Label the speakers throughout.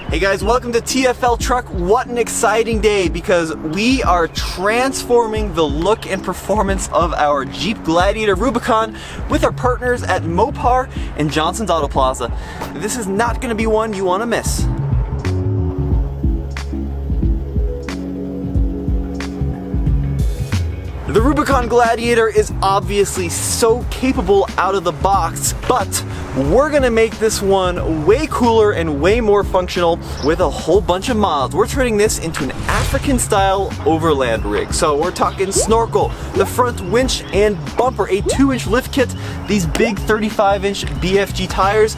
Speaker 1: Hey guys, welcome to TFL Truck. What an exciting day, because we are transforming the look and performance of our Jeep Gladiator Rubicon with our partners at Mopar and Johnson's Auto Plaza. This is not going to be one you want to miss. The Rubicon Gladiator is obviously so capable out of the box, but we're gonna make this one way cooler and way more functional with a whole bunch of mods. We're turning this into an African-style overland rig. So we're talking snorkel, the front winch and bumper, a 2-inch lift kit, these big 35-inch BFG tires,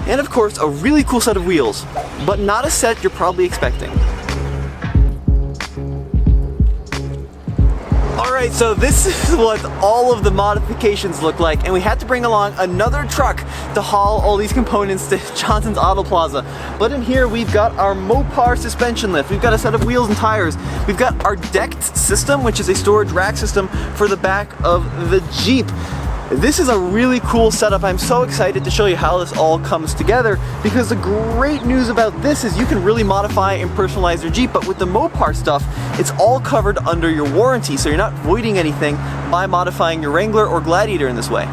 Speaker 1: and of course a really cool set of wheels, but not a set you're probably expecting. Alright, so this is what all of the modifications look like, and we had to bring along another truck to haul all these components to Johnson's Auto Plaza. But in here we've got our Mopar suspension lift, we've got a set of wheels and tires, we've got our decked system, which is a storage rack system for the back of the Jeep. This is a really cool setup. I'm so excited to show you how this all comes together, because the great news about this is you can really modify and personalize your Jeep, but with the Mopar stuff, it's all covered under your warranty, so you're not voiding anything by modifying your Wrangler or Gladiator in this way.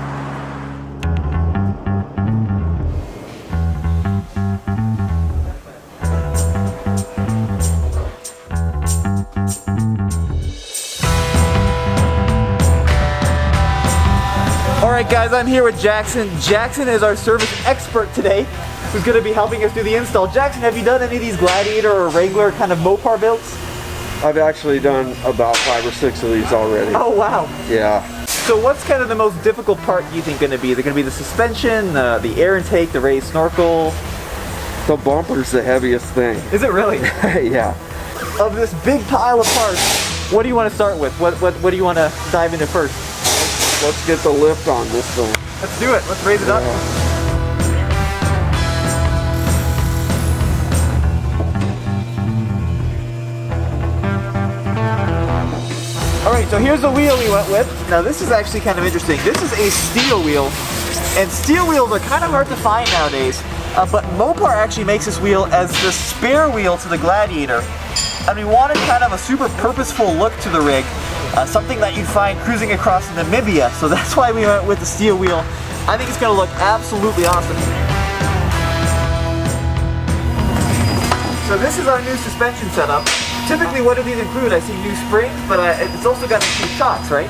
Speaker 1: Alright guys, I'm here with Jackson. Jackson is our service expert today, who's going to be helping us do the install. Jackson, have you done any of these Gladiator or Wrangler kind of Mopar builds?
Speaker 2: I've actually done about 5 or 6 of these already.
Speaker 1: Oh wow.
Speaker 2: Yeah.
Speaker 1: So what's kind of the most difficult part you think going to be? Is it going to be the suspension, the air intake, the raised snorkel?
Speaker 2: The bumper's the heaviest thing.
Speaker 1: Is it really?
Speaker 2: Yeah.
Speaker 1: Of this big pile of parts, what do you want to start with? What do you want to dive into first?
Speaker 2: Let's get the lift on this thing.
Speaker 1: Let's do it. Let's raise it up. Alright, so here's the wheel we went with. Now this is actually kind of interesting. This is a steel wheel, and steel wheels are kind of hard to find nowadays, but Mopar actually makes this wheel as the spare wheel to the Gladiator. And we wanted kind of a super purposeful look to the rig, something that you'd find cruising across Namibia, so that's why we went with the steel wheel. I think it's going to look absolutely awesome. So this is our new suspension setup. Typically, what do these include? I see new springs, but it's also got new shocks, right?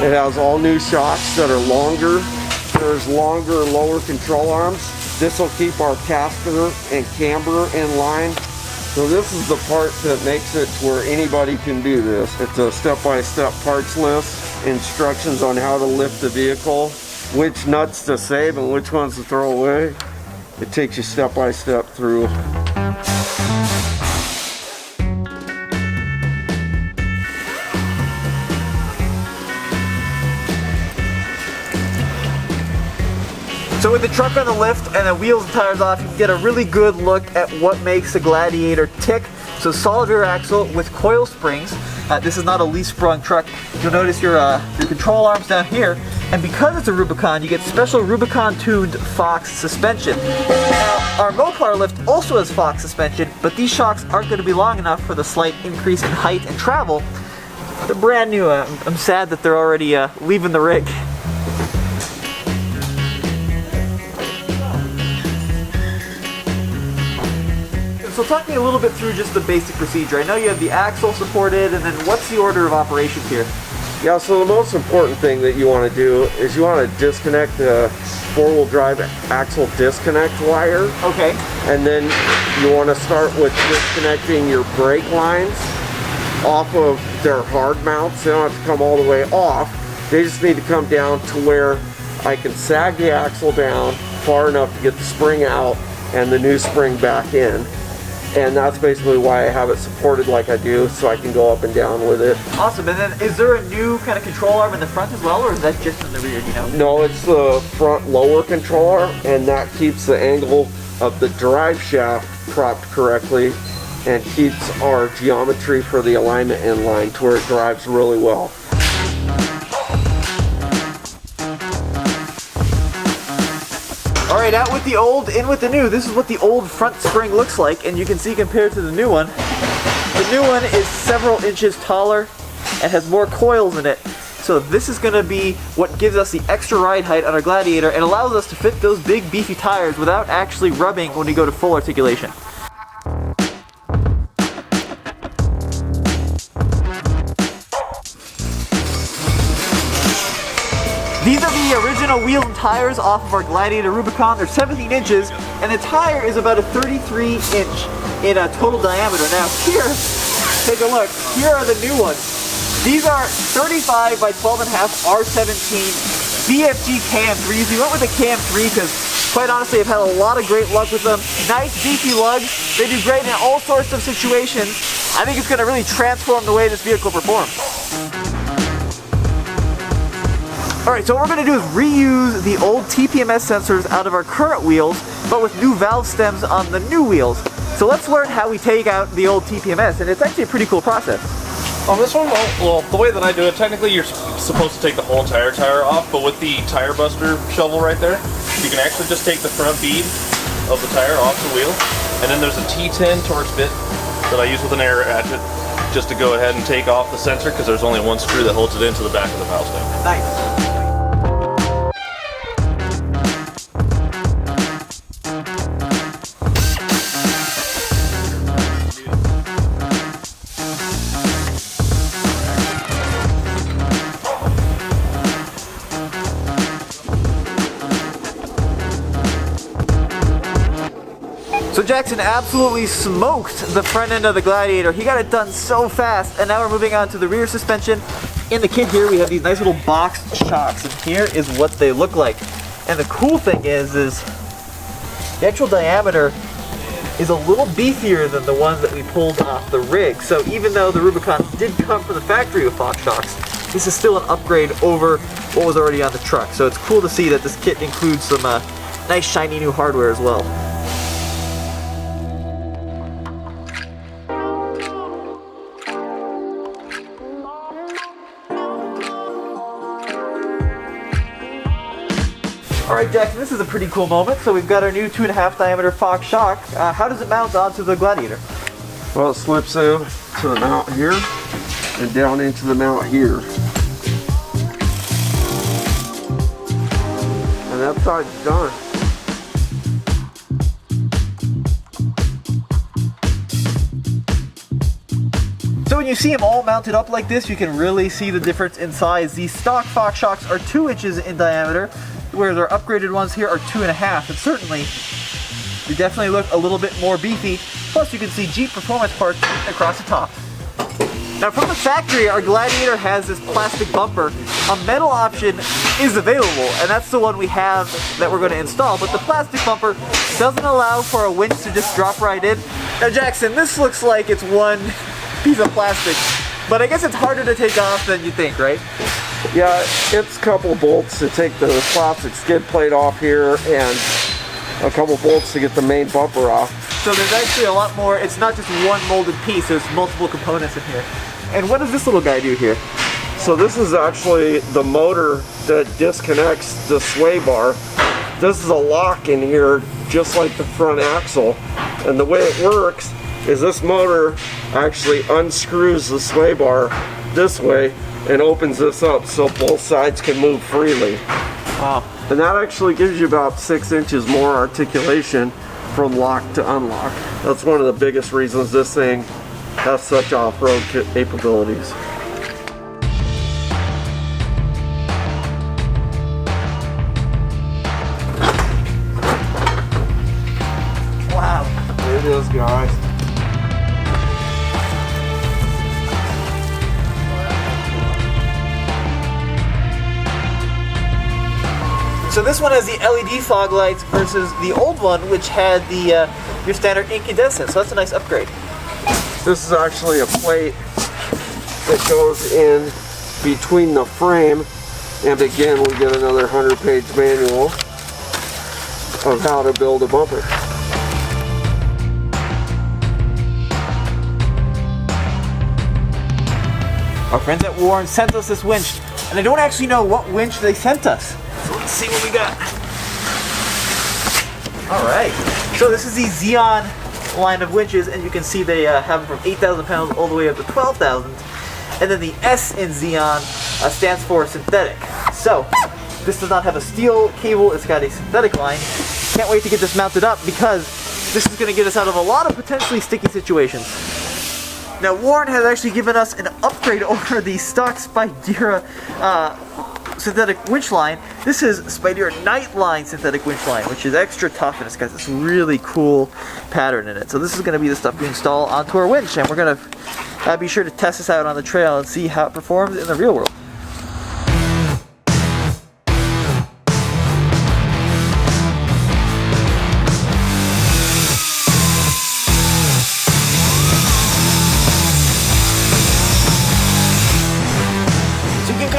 Speaker 2: It has all new shocks that are longer. There's longer, lower control arms. This will keep our caster and camber in line. So this is the part that makes it to where anybody can do this. It's a step-by-step parts list, instructions on how to lift the vehicle, which nuts to save and which ones to throw away. It takes you step-by-step through.
Speaker 1: So with the truck on the lift and the wheels and tires off, you can get a really good look at what makes the Gladiator tick. So solid rear axle with coil springs. This is not a leaf-sprung truck. You'll notice your control arms down here. And because it's a Rubicon, you get special Rubicon-tuned Fox suspension. Now, our Mopar lift also has Fox suspension, but these shocks aren't going to be long enough for the slight increase in height and travel. They're brand new. I'm sad that they're already leaving the rig. So talk me a little bit through just the basic procedure. I know you have the axle supported, and then what's the order of operations here?
Speaker 2: Yeah, so the most important thing that you want to do is you want to disconnect the four-wheel drive axle disconnect wire.
Speaker 1: Okay.
Speaker 2: And then you want to start with disconnecting your brake lines off of their hard mounts. They don't have to come all the way off. They just need to come down to where I can sag the axle down far enough to get the spring out and the new spring back in. And that's basically why I have it supported like I do, so I can go up and down with it.
Speaker 1: Awesome. And then is there a new kind of control arm in the front as well, or is that just in the rear, you know?
Speaker 2: No, it's the front lower control arm, and that keeps the angle of the drive shaft propped correctly and keeps our geometry for the alignment in line to where it drives really well.
Speaker 1: All right, out with the old, in with the new. This is what the old front spring looks like, and you can see compared to the new one. The new one is several inches taller and has more coils in it. So this is gonna be what gives us the extra ride height on our Gladiator and allows us to fit those big beefy tires without actually rubbing when we go to full articulation. These are the original wheels and tires off of our Gladiator Rubicon. They're 17 inches, and the tire is about a 33 inch in a total diameter. Now here, take a look, here are the new ones. These are 35 by 12.5 R17 BFG KM3s. We went with the KM3 because quite honestly I've had a lot of great luck with them. Nice beefy lugs, they do great in all sorts of situations. I think it's going to really transform the way this vehicle performs. Alright, so what we're going to do is reuse the old TPMS sensors out of our current wheels, but with new valve stems on the new wheels. So let's learn how we take out the old TPMS, and it's actually a pretty cool process.
Speaker 3: On this one, well, the way that I do it, technically you're supposed to take the whole entire tire off, but with the tire buster shovel right there, you can actually just take the front bead of the tire off the wheel, and then there's a T10 Torx bit that I use with an air ratchet just to go ahead and take off the sensor, because there's only one screw that holds it into the back of the valve stem.
Speaker 1: Nice. So Jackson absolutely smoked the front end of the Gladiator. He got it done so fast, and now we're moving on to the rear suspension. In the kit here, we have these nice little box shocks, and here is what they look like. And the cool thing is the actual diameter is a little beefier than the ones that we pulled off the rig. So even though the Rubicons did come from the factory with box shocks, this is still an upgrade over what was already on the truck. So it's cool to see that this kit includes some nice shiny new hardware as well. Alright Jackson, this is a pretty cool moment. So we've got our new 2.5 diameter Fox shock. How does it mount onto the Gladiator?
Speaker 2: Well, it slips in to the mount here and down into the mount here. And that side's done.
Speaker 1: So when you see them all mounted up like this, you can really see the difference in size. These stock Fox shocks are 2 inches in diameter, whereas our upgraded ones here are 2.5. And certainly, they definitely look a little bit more beefy. Plus you can see Jeep performance parts across the top. Now from the factory, our Gladiator has this plastic bumper. A metal option is available, and that's the one we have that we're going to install, but the plastic bumper doesn't allow for a winch to just drop right in. Now Jackson, this looks like it's one piece of plastic, but I guess it's harder to take off than you think, right?
Speaker 2: Yeah, it's a couple bolts to take the plastic skid plate off here and a couple bolts to get the main bumper off.
Speaker 1: So there's actually a lot more. It's not just one molded piece, there's multiple components in here. And what does this little guy do here?
Speaker 2: So this is actually the motor that disconnects the sway bar. This is a lock in here just like the front axle, and the way it works is this motor actually unscrews the sway bar this way and opens this up so both sides can move freely.
Speaker 1: Wow.
Speaker 2: And that actually gives you about 6 inches more articulation from lock to unlock. That's one of the biggest reasons this thing has such off-road capabilities.
Speaker 1: Wow.
Speaker 2: There it is, guys.
Speaker 1: So this one has the LED fog lights versus the old one, which had the your standard incandescent. So that's a nice upgrade.
Speaker 2: This is actually a plate that goes in between the frame, and again we get another 100-page manual of how to build a bumper.
Speaker 1: Our friends at Warren sent us this winch, and I don't actually know what winch they sent us. So let's see what we got. All right. So this is the Xeon line of winches, and you can see they have them from 8,000 pounds all the way up to 12,000. And then the S in Xeon stands for synthetic. So this does not have a steel cable, it's got a synthetic line. Can't wait to get this mounted up because this is going to get us out of a lot of potentially sticky situations. Now Warren has actually given us an upgrade over the stock Spydera synthetic winch line. This is Spydera Nightline synthetic winch line, which is extra tough, and it's got this really cool pattern in it. So this is going to be the stuff we install onto our winch, and we're going to be sure to test this out on the trail and see how it performs in the real world.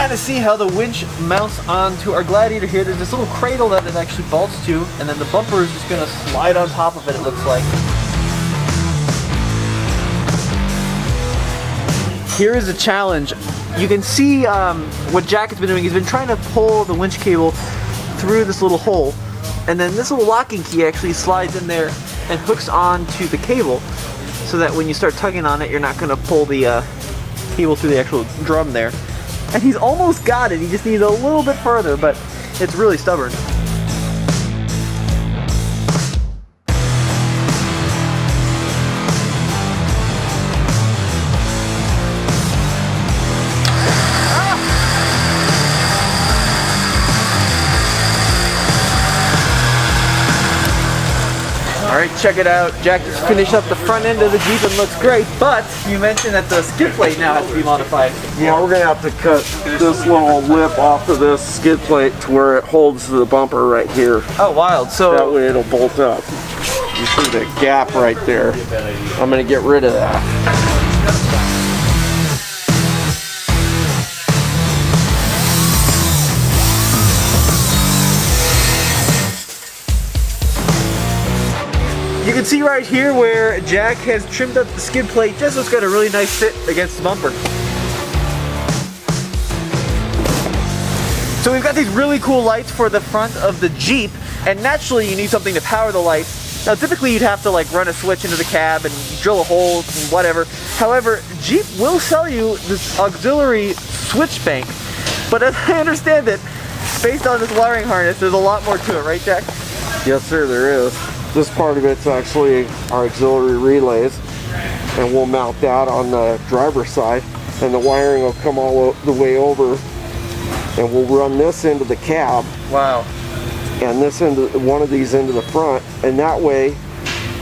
Speaker 1: To see how the winch mounts onto our Gladiator here. There's this little cradle that it actually bolts to, and then the bumper is just going to slide on top of it, it looks like. Here is a challenge. You can see what Jack has been doing. He's been trying to pull the winch cable through this little hole, and then this little locking key actually slides in there and hooks onto the cable, so that when you start tugging on it, you're not going to pull the cable through the actual drum there. And he's almost got it, he just needs a little bit further, but it's really stubborn. Alright, check it out. Jack just finished up the front end of the Jeep and looks great, but you mentioned that the skid plate now has to be modified.
Speaker 2: Yeah, we're going to have to cut this little lip off of this skid plate to where it holds the bumper right here.
Speaker 1: Oh, wild. So
Speaker 2: that way it'll bolt up. You see the gap right there. I'm going to get rid of that.
Speaker 1: you can see right here where Jack has trimmed up the skid plate just so it's got a really nice fit against the bumper. So we've got these really cool lights for the front of the Jeep, and naturally you need something to power the lights. Now typically you'd have to like run a switch into the cab and drill a hole and whatever. However, Jeep will sell you this auxiliary switch bank. But as I understand it, based on this wiring harness, there's a lot more to it, right Jack?
Speaker 2: Yes sir, there is. This part of it's actually our auxiliary relays, and we'll mount that on the driver's side, and the wiring will come all the way over, and we'll run this into the cab.
Speaker 1: Wow.
Speaker 2: And this into one of these into the front, and that way,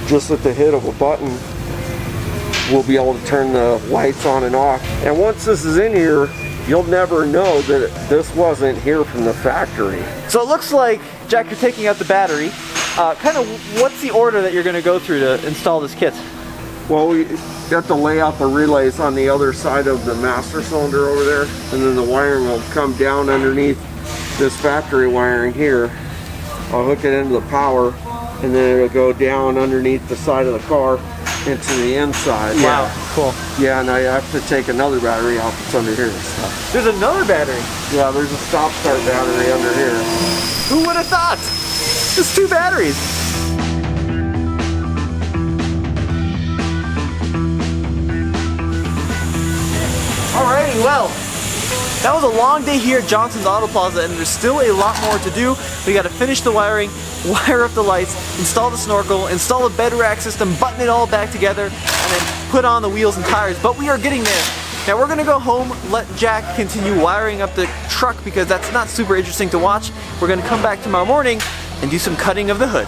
Speaker 2: just at the hit of a button, we'll be able to turn the lights on and off. And once this is in here, you'll never know that this wasn't here from the factory.
Speaker 1: So it looks like, Jack, you're taking out the battery. Kind of what's the order that you're going to go through to install this kit?
Speaker 2: Well, we got to lay out the relays on the other side of the master cylinder over there, and then the wiring will come down underneath this factory wiring here. I'll hook it into the power, and then it'll go down underneath the side of the car into the inside.
Speaker 1: Wow,
Speaker 2: yeah.
Speaker 1: cool.
Speaker 2: Yeah, and I have to take another battery out that's under here.
Speaker 1: There's another battery?
Speaker 2: Yeah, there's a stop-start battery under here.
Speaker 1: Who would have thought? Just 2 batteries. Alrighty, well, that was a long day here at Johnson's Auto Plaza, and there's still a lot more to do. We got to finish the wiring, wire up the lights, install the snorkel, install the bed rack system, button it all back together, and then put on the wheels and tires. But we are getting there. Now we're going to go home, let Jack continue wiring up the truck because that's not super interesting to watch. We're going to come back tomorrow morning and do some cutting of the hood.